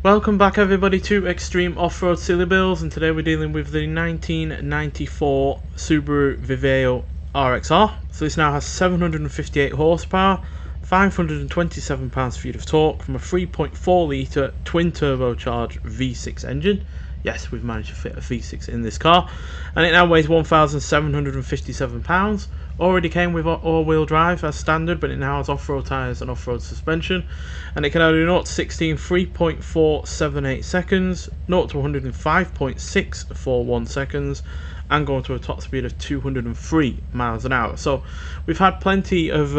Welcome back everybody to Extreme Off-Road Silly Builds, and today we're dealing with the 1994 Subaru Vivio RXR. So this now has 758 horsepower, 527 pounds-feet of torque from a 3.4 litre twin turbocharged V6 engine. Yes, we've managed to fit a V6 in this car, and it now weighs 1,757 pounds. Already came with all-wheel drive as standard, but it now has off-road tyres and off-road suspension, and it can only do 0 to 60 in 3.478 seconds, 0 to 100 in 5.641 seconds, and going to a top speed of 203 miles an hour. So we've had plenty of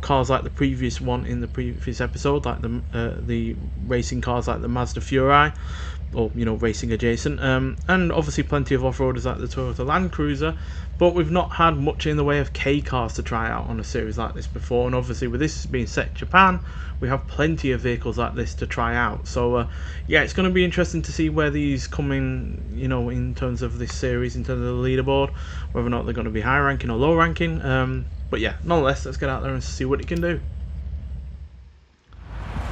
cars like the previous one in the previous episode, like the racing cars like the Mazda Furai, or racing adjacent, and obviously plenty of off-roaders like the Toyota Land Cruiser, but we've not had much in the way of K cars to try out on a series like this before. And obviously with this being set in Japan, we have plenty of vehicles like this to try out. So yeah, it's going to be interesting to see where these come in, in terms of this series, in terms of the leaderboard, whether or not they're going to be high ranking or low ranking. But yeah, nonetheless, let's get out there and see what it can do.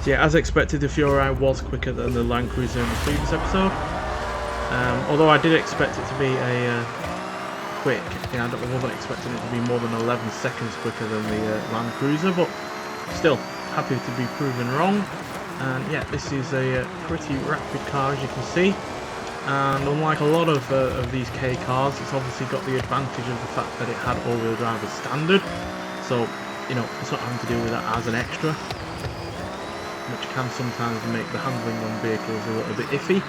So yeah, as expected, the Furai was quicker than the Land Cruiser in the previous episode. Although I did expect it to be a quick, I wasn't expecting it to be more than 11 seconds quicker than the Land Cruiser, but still, happy to be proven wrong. And yeah, this is a pretty rapid car, as you can see. And unlike a lot of these K cars, it's obviously got the advantage of the fact that it had all-wheel drive as standard. So, it's not having to deal with that as an extra, which can sometimes make the handling on vehicles a little bit iffy,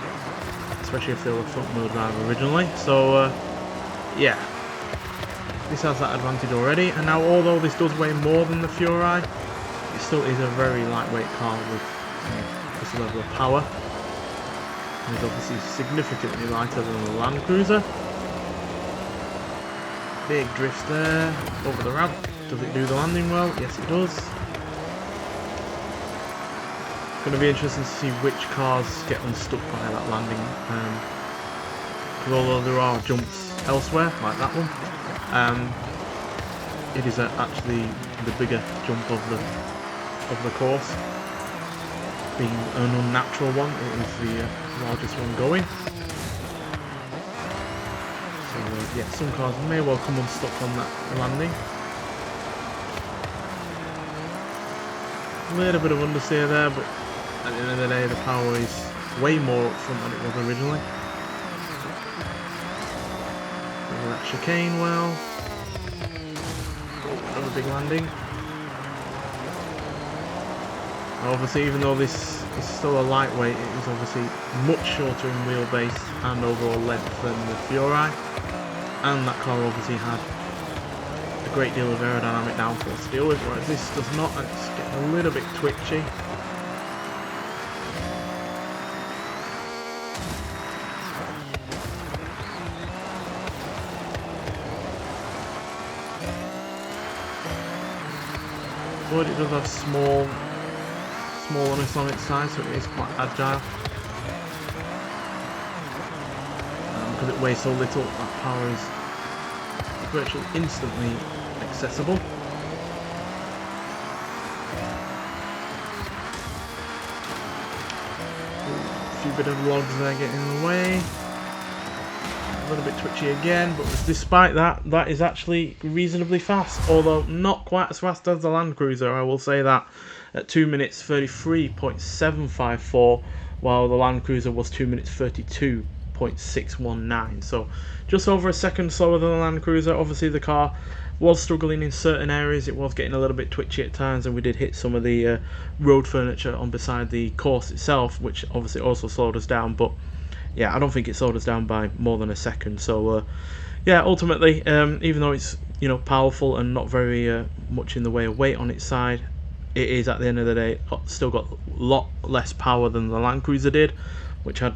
especially if they were front-wheel drive originally. So yeah, this has that advantage already. And now, although this does weigh more than the Furai, it still is a very lightweight car with this level of power. And it's obviously significantly lighter than the Land Cruiser. Big drift there, over the ramp. Does it do the landing well? Yes, it does. Going to be interesting to see which cars get unstuck by that landing, because although there are jumps elsewhere like that one, it is actually the bigger jump of the course, being an unnatural one. It is the largest one going. So yeah, some cars may well come unstuck on that landing. A little bit of understeer there, but at the end of the day, the power is way more up front than it was originally. Over that chicane well. Oh, another big landing. And obviously, even though this is still a lightweight, it is obviously much shorter in wheelbase and overall length than the Furai. And that car obviously had a great deal of aerodynamic downforce to deal with, whereas this does not. It's getting a little bit twitchy. But it does have smalliness on its side, so it is quite agile. Because it weighs so little, that power is virtually instantly accessible. A few bit of logs there getting in the way. A little bit twitchy again, but despite that, that is actually reasonably fast, although not quite as fast as the Land Cruiser, I will say that, at 2 minutes 33.754, while the Land Cruiser was 2 minutes 32.619, so just over a second slower than the Land Cruiser. Obviously the car was struggling in certain areas, it was getting a little bit twitchy at times, and we did hit some of the road furniture on beside the course itself, which obviously also slowed us down, but yeah, I don't think it slowed us down by more than a second. So yeah, ultimately, even though it's powerful and not very much in the way of weight on its side, it is at the end of the day still got a lot less power than the Land Cruiser did, which had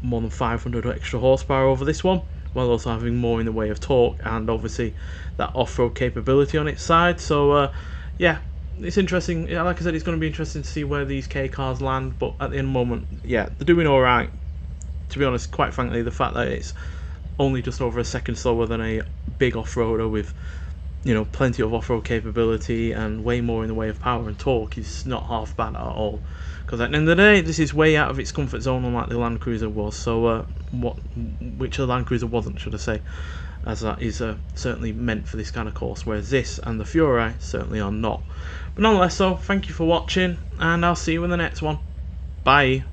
more than 500 extra horsepower over this one, while also having more in the way of torque and obviously that off-road capability on its side. So yeah, it's interesting. Yeah, like I said, it's going to be interesting to see where these K cars land, but at the end moment, yeah, they're doing all right. To be honest, quite frankly, the fact that it's only just over a second slower than a big off-roader with you know, plenty of off-road capability and way more in the way of power and torque is not half bad at all. Because at the end of the day, this is way out of its comfort zone, unlike the Land Cruiser was. So, which the Land Cruiser wasn't, should I say, as that is certainly meant for this kind of course, whereas this and the Fury certainly are not. But nonetheless, so thank you for watching, and I'll see you in the next one. Bye.